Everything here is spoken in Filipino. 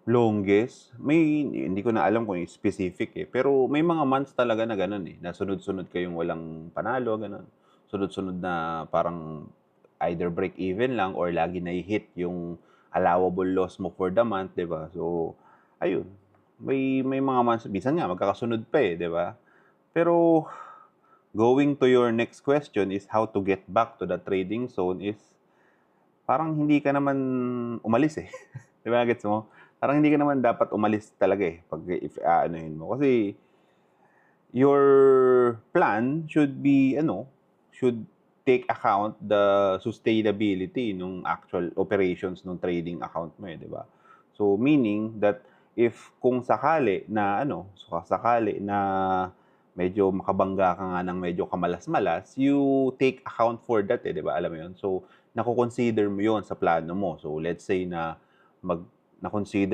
Longest? Hindi ko na alam kung specific, eh, pero may mga months talaga na gano'n, eh, na sunod-sunod kayong walang panalo, gano'n. Sunod-sunod na parang either break even lang or lagi nahi-hit yung allowable loss mo for the month, 'di ba? So, ayun, may mga months minsan nga magkakasunod pa, eh, 'di ba? Pero going to your next question is how to get back to the trading zone is parang hindi ka naman umalis, eh. 'Di ba gets mo? Parang hindi ka naman dapat umalis talaga, eh, 'pag if aanuhin mo. Kasi your plan should be ano, should take account the sustainability nung actual operations nung trading account mo, eh, 'di ba? So, meaning that if kung sakali na ano, sakali na medyo makabangga ka nga ng medyo kamalas-malas, you take account for that, eh, 'di ba, alam mo 'yun? So, nako-consider mo 'yun sa plano mo. So, let's say na na-consider